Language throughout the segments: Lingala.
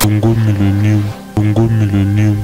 Congo Millennium, Congo Millennium.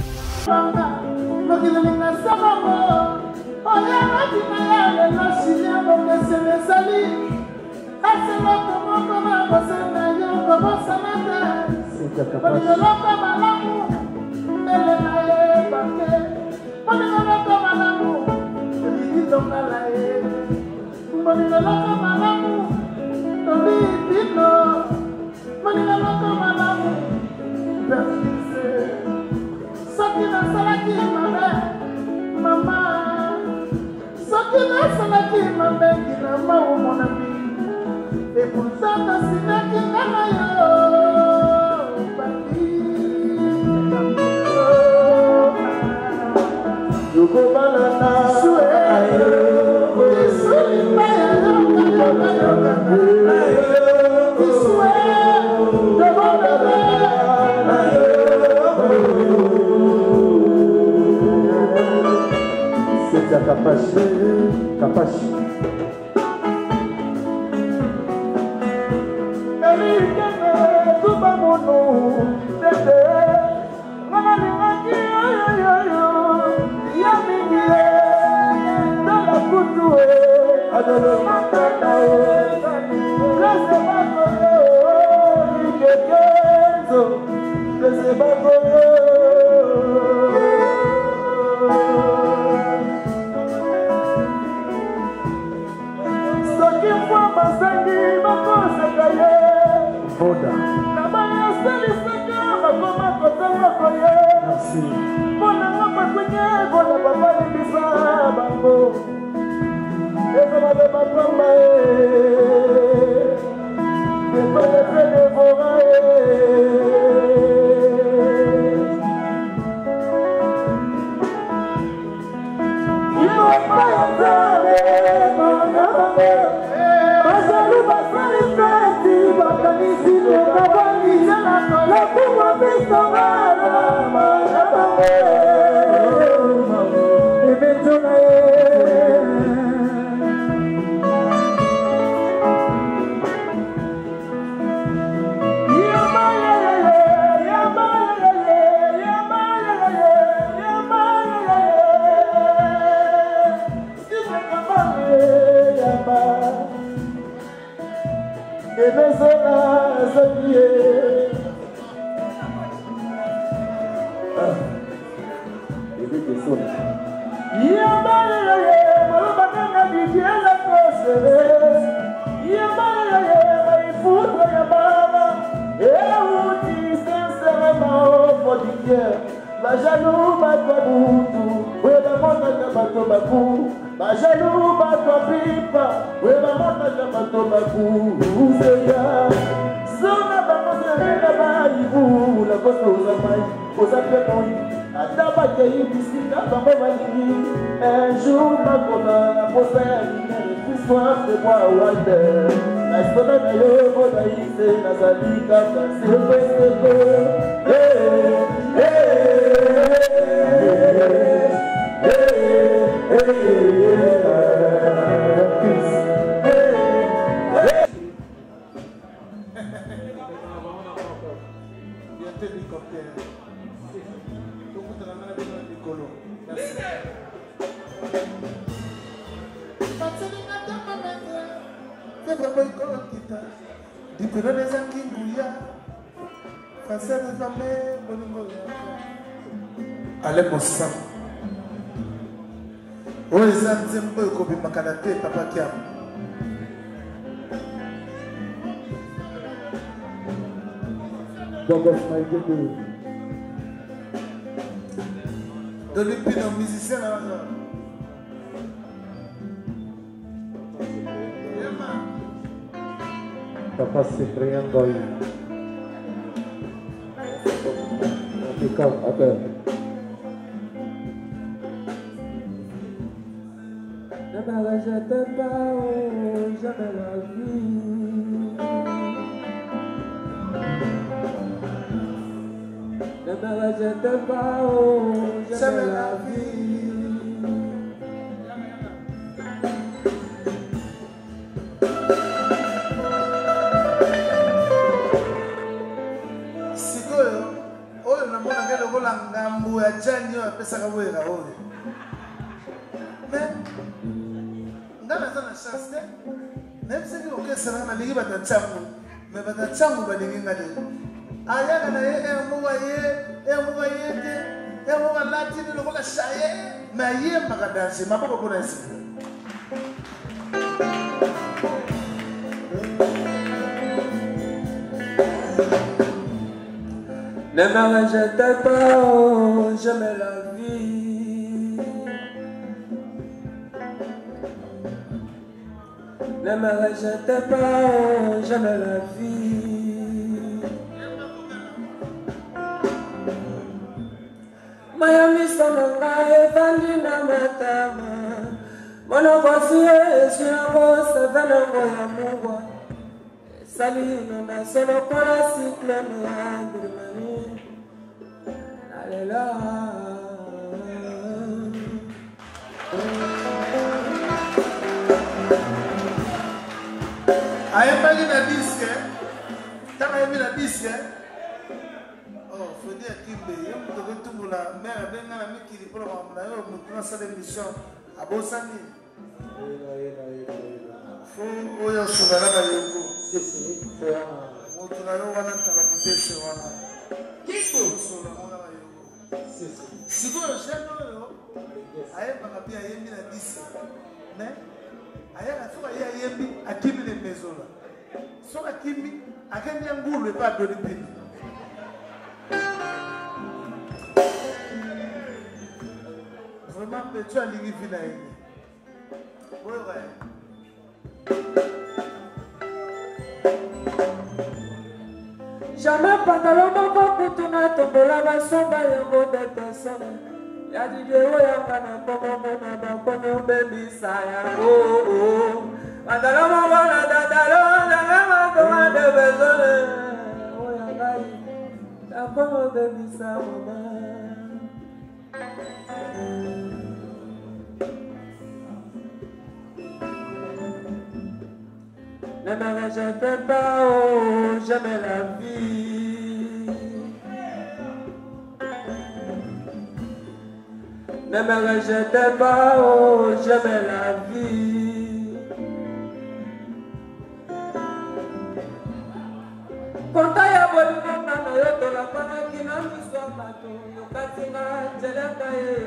Et pourtant, c'est là qu'il y a c'est Kapashi. Un jour, ma commune, pour faire une histoire de moi, la histoire de l'eau, la histoire allez mon sang. Oh, les âmes peu comme Makanate, Papa Kiam. De l'épée d'un musicien là. Papa Cyprien Goy. Attends. Ne me rejetez pas, oh, jamais la vie. Ne me rejetez pas, oh, jamais la vie. sikoyo oyo namona ngelo kola ngambu ya jani yo apesaka boyera oyo mais ngana za na chance te même si on peut se rendre libre dans tchangu mais dans tchangu ba lingi ngade aya na ye e mo wa ye te e mo wa lati ni lokola shaye na ye magadanse maboko kona esi Ne me rejetez pas, oh, jamais la vie. Ne me rejetez pas, oh, jamais la vie. Miami sonanga evandi na matama. Mono voici sur un beau sevenango ya mungwa. Salino na solo kora cycle me andrimani. Alléluia. ayembaki na disque ntango ayembi na disque oh Fredi Akimbe yo moto kotumbola mare abenga na mikili mpona makambo na yo motu nasala émission abosani fo oyo osungana bayoko moto na yo wana ntaka mipese wana osola mona bayoko sikoyo chaine oyo ayembaka mpe ayembi na disque mais ayaka soki aye ayembi akimi na emezola soki akimi akendi ya ngulu epa adoni pini vraiment petu alingi vi na yene oyoka ye Jamais pantalon moko kutuna tombola basomba yango de personne. Ya video yanga na komo mona bakomo bebisa yango. Pantalon moko na dadalo yanga makoma de bezone. Oyanga yi na komo bebisa mama. Ne me rejetez pas, oh, jamais la vie. Ne me rejetez pas, oh, jamais la vie. Konta ya bolingo nano yoto la pana kina miswa mato yokatina jeleka ye.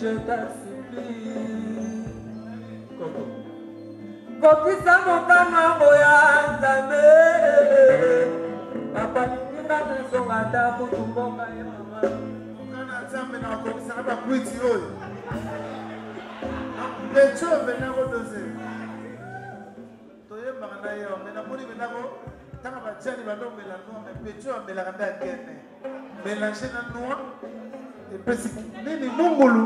Je t'en supplie. Kokisa mokano boya nzambe. Papa ninga nesonga ta kutumboka ye mama. mokana nzambe na bakokisaka bakwiti oyo pecho benako dose toyembaka na yo me namoni benako ntanga batiani bandomela noir me pecho amelaka nde akene mélange na noir epesi nini mungulu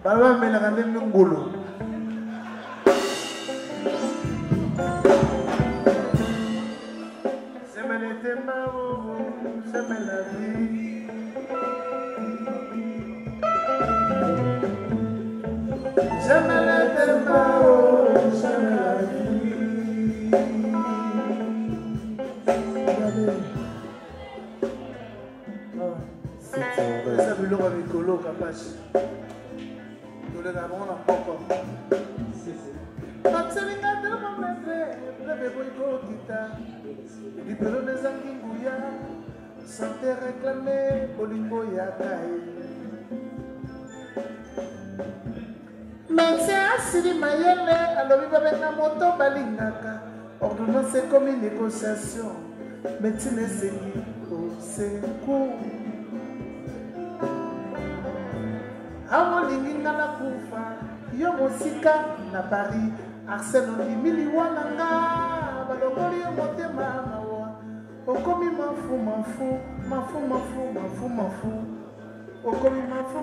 bala bamelaka nde mungulu j'aime les tembao j'aime la vie j'aime les tembao j'aime la vie eza biloko mikolo kapashi tolela bango na poko batselinga tellement maître lebe boyikokita libelo nezangi nguya sante réclame bolingo yaka ye mense asili mayele alobi babenga moto balingaka ordonnance ekomi négociation médecine esengi osecours amolingi nga na kufa yo mosika na paris arsène ondimili wana nga balongoli yo motema mawa okomi mafu okomi mafu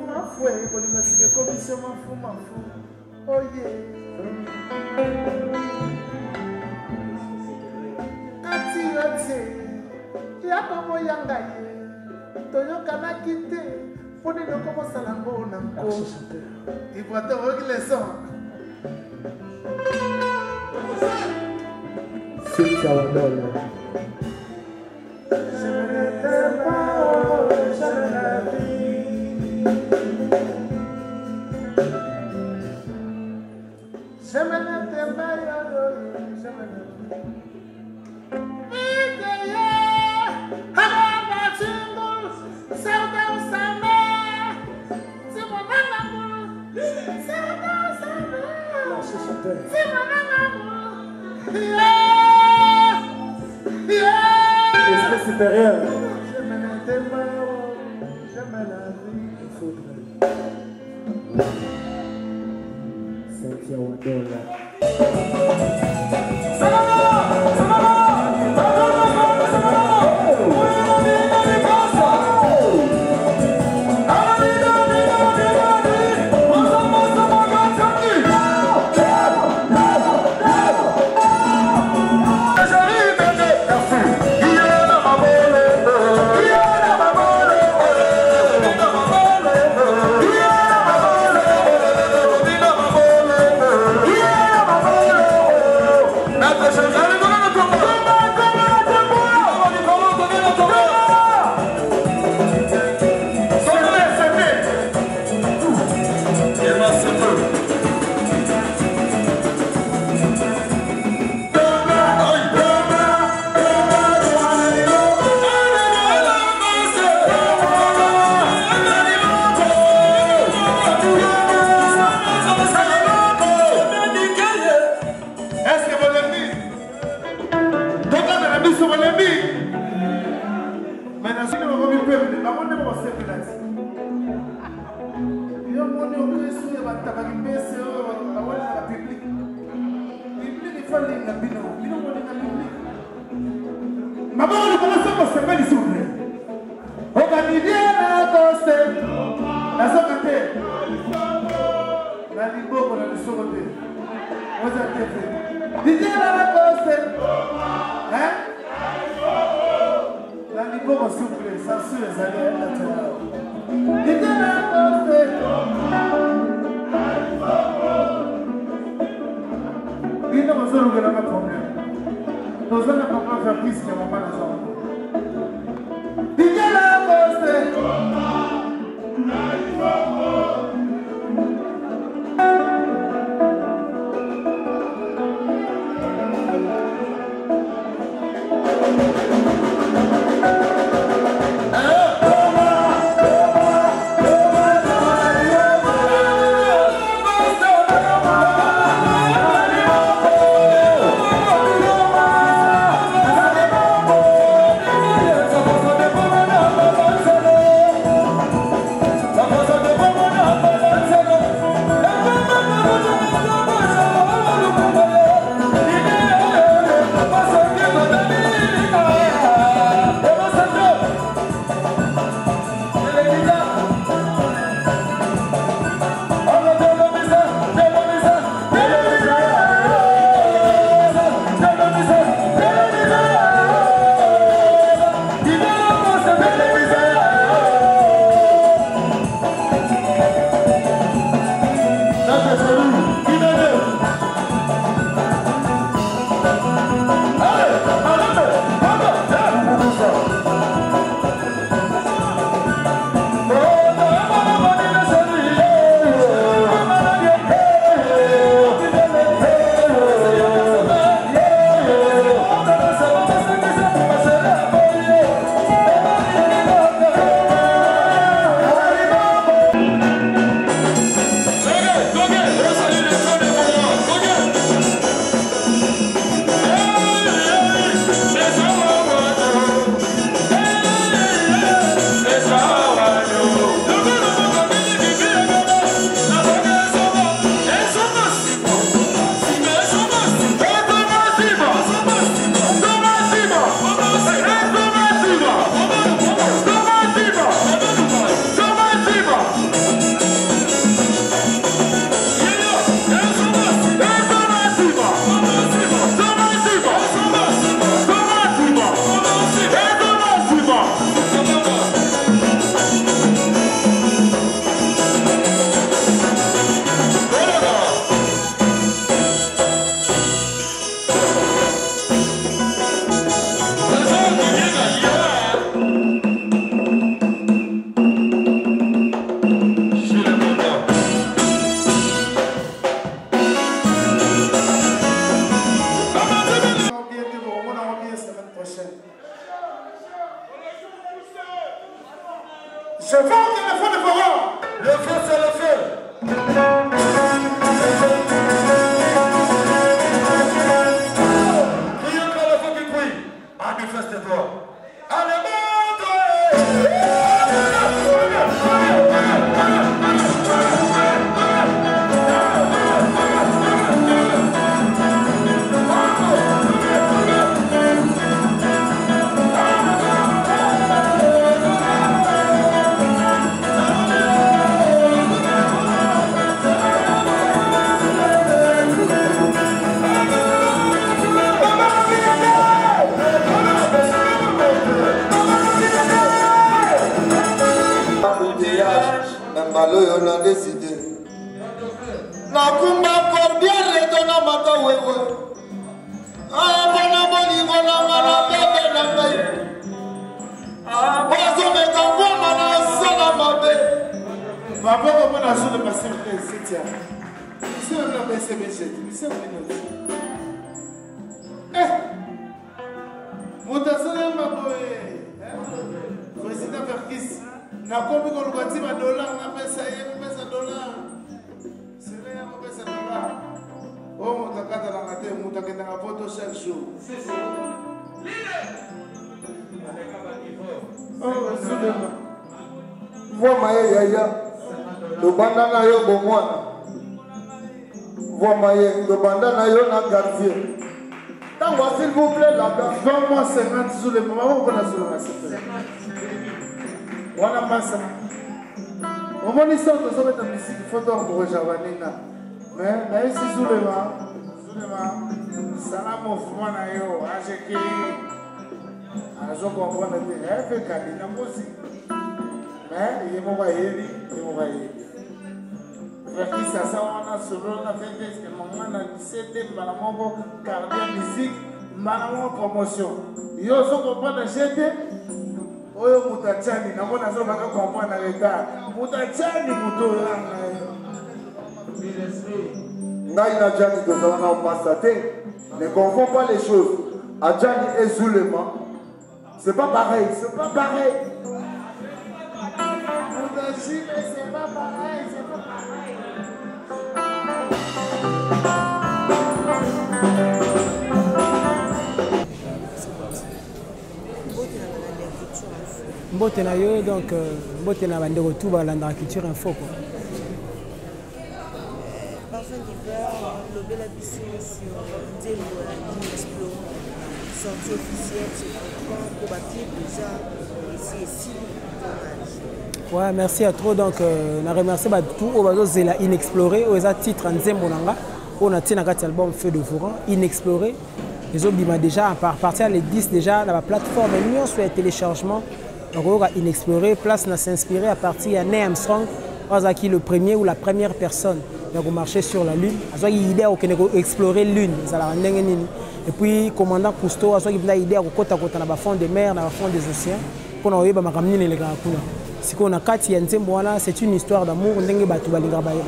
bolingo sika ekomisio mafu oye kati yo te ya bomoyanga ye toyokanaki te Pour dire comment ça l'a beau, on a encore. Il faut attendre qu'il les sent. C'est ça, on donne. Esprit supérieur. Cynthia Wandola. La kumba cordial retona mata wewe. Ah, bona boli bona mala bebe na ngai. Ah, bozo meta voma na sala mabe. Papa, comment on a joué le passé le c'est on a baissé mes jets. C'est on Mutasana maboe. Président Ferkis. Na komi ko lukati ba dollar na pesa yetu pesa dollar. Sele ya pesa dollar. Oh mutakata na ngate mutakenda na photo chaque jour. Oh, Sulema. Vois maye yaya. Le bandana yo bomwana. Vois maye le bandana yo na quartier. Tango s'il vous plaît là-bas. Vends-moi 50 Sulema. Maman on va sur la wana masa. Omoni soto so beta musique photo ko javanina. Mais na isi Sulema. Sana mouvement na yo ajeki. Azo comprendre que elle fait kadina musique. Mais il est mauvais, il est mauvais. Qui ça on a solo na fait des moments na 17 malamoko carrière musique malamoko promotion. Yo so comprendre jeté oyo mutachani na mona zo baka comprendre retard. Mutachani muto langa. Ngai na Jani de Zona au Passaté, ne confond pas les choses. Adjani et Zulema, c'est pas pareil, c'est pas pareil. C'est pas pareil, c'est pas pareil. Mbote na yo donc mbote na bande retour balanda la culture info quoi. Parfum d'hiver, le bel habitué sur Nzembo Inexplore, sortie officielle sur le papier déjà ici et si. Ouais, merci à trop. Donc, on a remercié tout au bateau Zela Inexploré, aux titres Nzembo Nanga, on a tiré un album Feu de Fourant, Inexploré. Les autres bima déjà, à partir les 10 déjà, la plateforme est sur les téléchargements. Donc, on a Inexploré, place à s'inspirer à partir de Neil Armstrong, qui le premier ou la première personne. Donc, on marchait sur la Lune. Il y a une idée d'explorer la Lune. Et puis, commandant Cousteau, il y a une idée de fond des mers, dans le fond des océans, pour nous ramener les gars. Si on a Kati c'est une histoire d'amour, une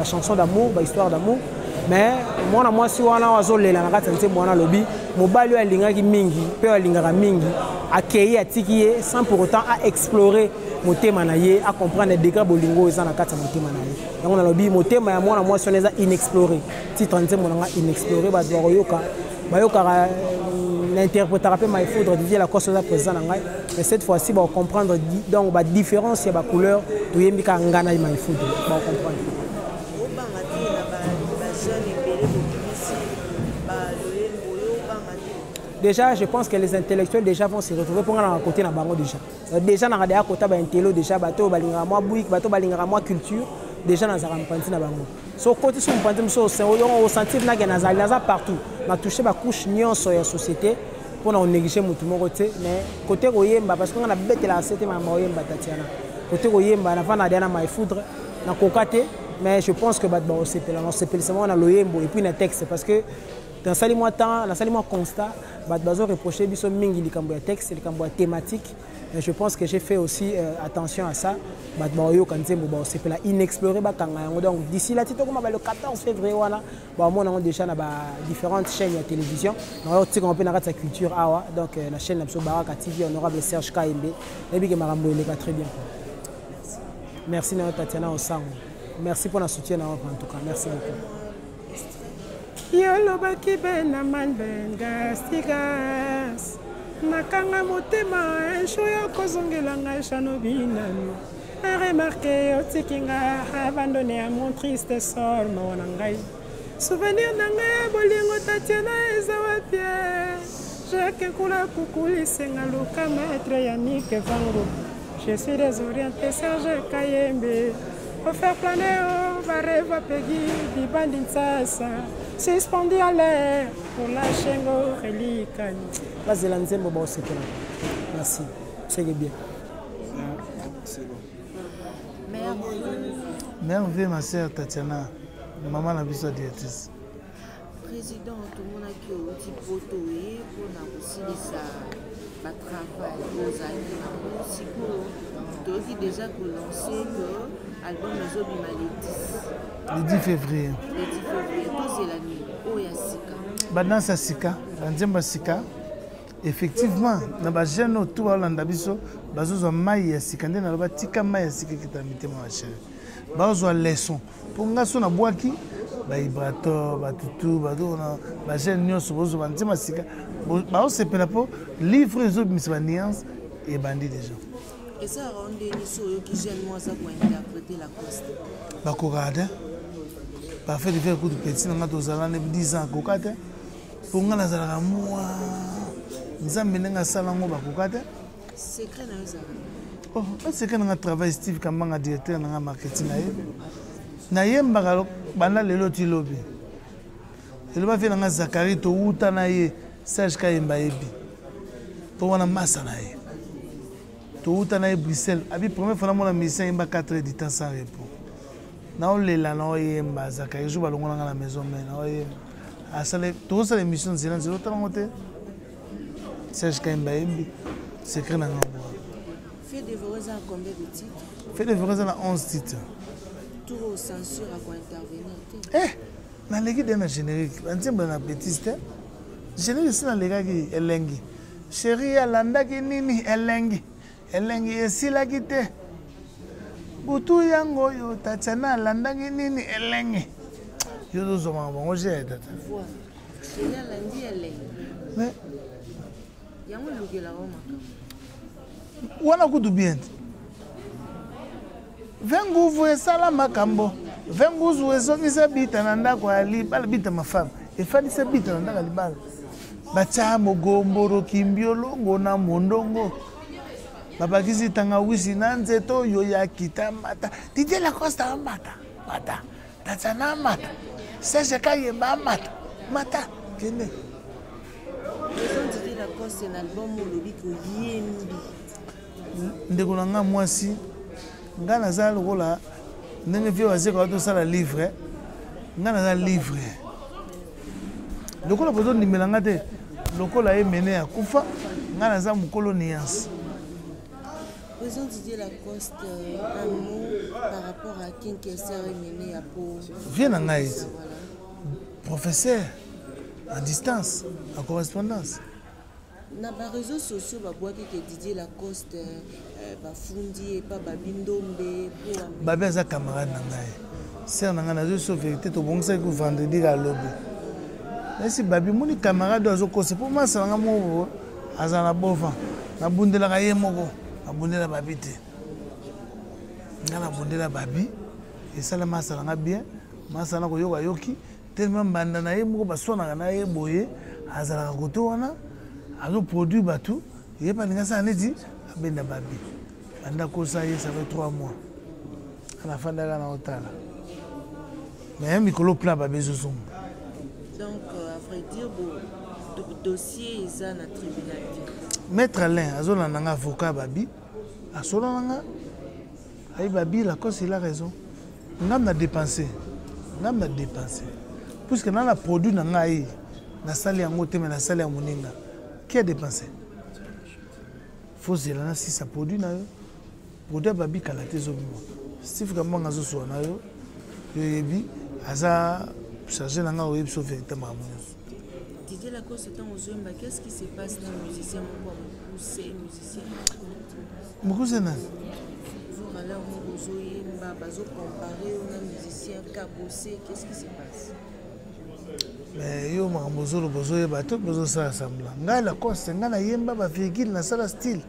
chanson d'amour, une histoire d'amour. Mais moi, si on a lobby, mobile a lingaki mingi, peu a lingara mingi, accueillir à tiki sans pour autant à explorer mon thème à comprendre les degrés bolingo et ça na kata mon thème donc on a lobby mon thème à moi si on les a inexploré. Titre on a inexploré ba yoka l'interpréteur peut m'y faudra dire la cause de la présence mais cette fois-ci on va comprendre donc la différence il y a la couleur de yembika ngana il m'y faudra on va comprendre. Déjà, je pense que les intellectuels déjà vont se retrouver pour aller à côté de Bango déjà. Déjà, dans à côté de l'intello, déjà, bateau balingara moi bouik, bateau balingara moi culture, déjà dans un pantin à Bango. So côté sur pantin, c'est au sentir naza partout. On a touché ma couche nion sur la société pour nous négliger mon tout mon côté. Mais côté Oyemba, parce qu'on a bête la société, ma Oyemba Tatiana. Côté Oyemba, on a pas nadé na ma foudre, na kokate. Mais je pense que batba on s'appelle seulement na l'Oyembo et puis na texte parce que dans le temps, dans le constat, je reproché biso mingi likambo ya texte, likambo ya thématique. Mais je pense que j'ai fait aussi attention à ça. C'est la inexploré donc d'ici là, le 14 février, on a déjà différentes chaînes de télévision. On a la culture awa, donc la chaîne Baraka TV, honorable Serge KMB. Et puis très bien. Merci Tatiana Osang. Merci pour le soutien en tout cas. Merci beaucoup. Yolobaki bena man benga stigas nakanga motema ensho ya kozongela ngai shanobinano remarqué otikinga abandonné à mon triste sort mona ngai souvenir na ngai bolingo Tatiana ezawapie Jacques kula kukulisenga luka maître Yannick Vango je suis désorienté Serge Kayembe pour faire planer va rêve Peggy Bibandi Nsasa suspendu à l'air pour la chengo relique. Vas-y, l'anzembo ba c'est là. Merci. C'est bien. Merveille ma sœur Tatiana. maman na biso directrice. Président, tout le monde a qui au petit poteau pour aussi les travail aux amis. Si vous avez déjà lancé que l'album Les Obima le 10 février. Le 10 février, tout c'est la nuit. Oh, il y a Sika. Badans à Sika, Banjemba Sika. Effectivement, na ba jeune autour à l'andabiso, bazo mai ya Sika, ndé na ba tika mai ya Sika qui t'a mis ma chérie. Bazo leçon. Pour nga so na boaki, ba vibrateur, ba tutu, ba jeune nyonso bozo banjemba Sika. Ba se pela po livre les autres mis ba nuance et bandit déjà. Et ça rend des nisso qui gêne moi ça pour interpréter la coste. Ba kokade. Ba fait faire coup de petit na to zalane 10 ans kokate. Pour nga na zalaka moi. Nzambe nenga salango bakokate. Secret na ça. Oh, secret na travail Steve Kambanga directeur na marketing na ye. Na yemba bana lelo ti lobi. Ele ba fe na Zakari to uta na ye Serge Kayemba yebi. To wana massa na ye. To uta na ye Bruxelles. Abi première fois na mona mission yemba 4 heures de temps sans repos. Na o lela na o yemba Zakari jo balongo na la maison mais na o yemba. Asale to ça l'émission zela zelo tangote. Serge Kayemba yebi. Secret na ngabo. Fait de Voreza combien de titres? Fait de Voreza na 11 titres. Tout au censure à quoi intervenir. Na legi de na générique. Antimba na petite. Générique c'est na lega ki elengi. Chérie alanda ki nini elengi. Elengi esila ki te. Butu yango yo tachana alanda ki nini elengi. Yo do zoma bongo je tata. Voilà. Chérie alandi elengi. Mais yango lugela Roma. Wana kudu bien. Venguvu esala makambo. Venguvu ezongisa bita na ndako ali bala bita mafam. Efalisa bita na ndako ali bala. Bacha mogomboro kimbiolongo na mondongo. Babakisi tanga wisi na nzeto yo ya kitamata. Dije la costa mata. Mata. Tatana mata. Serge Kayemba mata. Mata. Kende. Ils ont dit la cause c'est un album où le bico yembi. Ndeko na nga mwasi nga naza lokola ndenge vie wazeka to sala livre nga naza livre lokola bozo ndimela nga te lokola emene ya kufa nga naza mukolo nuance. Président Didier Lacoste, un mot par rapport à King Kessler mené à Pau. Viens na ngai professeur à distance en correspondance. Na ba réseaux sociaux ba boaki que Didier Lacoste ba fundi et pas ba bindombe pour babe za camarade na ngai ser na ngai na zo vérité to bongisa ko vendredi ka lobby mais si babi moni camarade azo ko c'est pour moi ça nga mo azana bova na bundela ka ye moko na bundela babi te nga na bundela babi et ça la masa nga bien masa na ko yoka yoki tellement banda na ye moko basona na ye boye azala ko to wana azo produit batou et pas ninga ça neti abenda babi anda ko ça y ça fait 3 mois à la fin de la hôtala mais mikolo plan babi zozum donc à vrai dire bon dossier ça na tribunal maître Alain azona nanga avocat babi asola nanga ay babi la cause il a raison ngam na dépenser puisque na la produit nanga yi na sali yango te mais na sali ya moninga. Qui a dépensé? Faut que là si ça produit na yo. Produit babi kalaté zobimo. Steve Kambanga zo so na yo. Yo yebi aza chargé na nga oyeb so véritablement. Didier Lacoste tant aux hommes, qu'est-ce qui se passe dans les musiciens ou ces musiciens? Beaucoup c'est nan. Vous allez au Zoé, bazo comparer aux musiciens cabossé, qu'est-ce qui se passe? Mais yo makambo bozo bato bozo ça sembla nga la coste nga na yemba ba virgule na sala style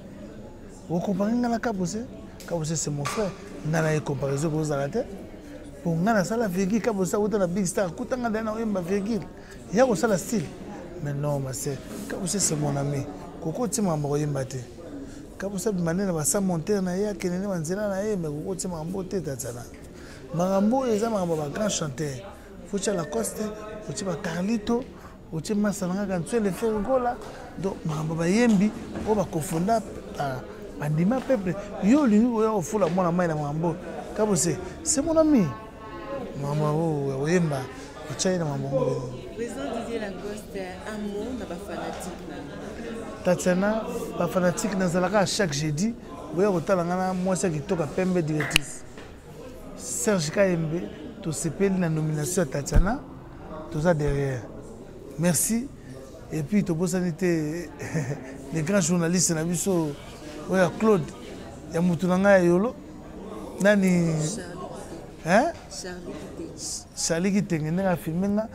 o comparer nga na kabose c'est mon frère nga na comparaison bozo la tête pour nga na sala virgule kabose ou na big star kutanga na yemba virgule ya ko sala style mais non ma c'est kabose c'est mon ami koko tima mbo yemba te kabose manena ba sa monter na ya kenene manzela na ye mais koko tima mbo te tatsana makambo eza makambo ba grand chanteur faut la coste uti ba Carlito uti masalanga kantswe le faire gola donc mambo ba yembi o ba kofunda bandima peuple yo lingi oya ofula mwana mai na mambo kabose c'est mon ami maman oyemba ochai na maman Président Didier Lacoste, un mot n'a pas fanatique. Tatiana, pas fanatique dans la chaque jeudi. Oui, autant la moi c'est qui toka pembe directrice. Serge Kaembe, tout s'appelle la nomination à Tatiana, tout ça derrière. Merci. Et puis tout pour sanité les grands journalistes na biso, oui Claude, ya mutunanga yolo, nani, hein? Charlie qui tenait à filmer là.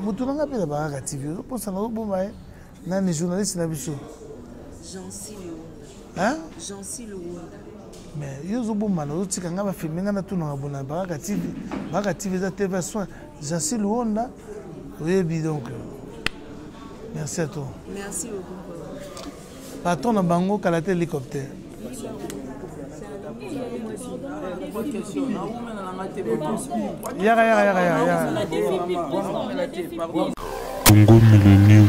Mutunanga pe la baraka TV. Pour ça nous bon bail. Nani journaliste na biso. Jancy Luonda. Hein? Jancy Luonda. Mais yo zo bon mana zo tika ngaba filmer na tout na bona baraka TV. Baraka TV za TV soin. Jancy Luonda. Oui bi donc. Merci à toi. Merci beaucoup. Patron na bango kalaté hélicoptère. Congo Millennium.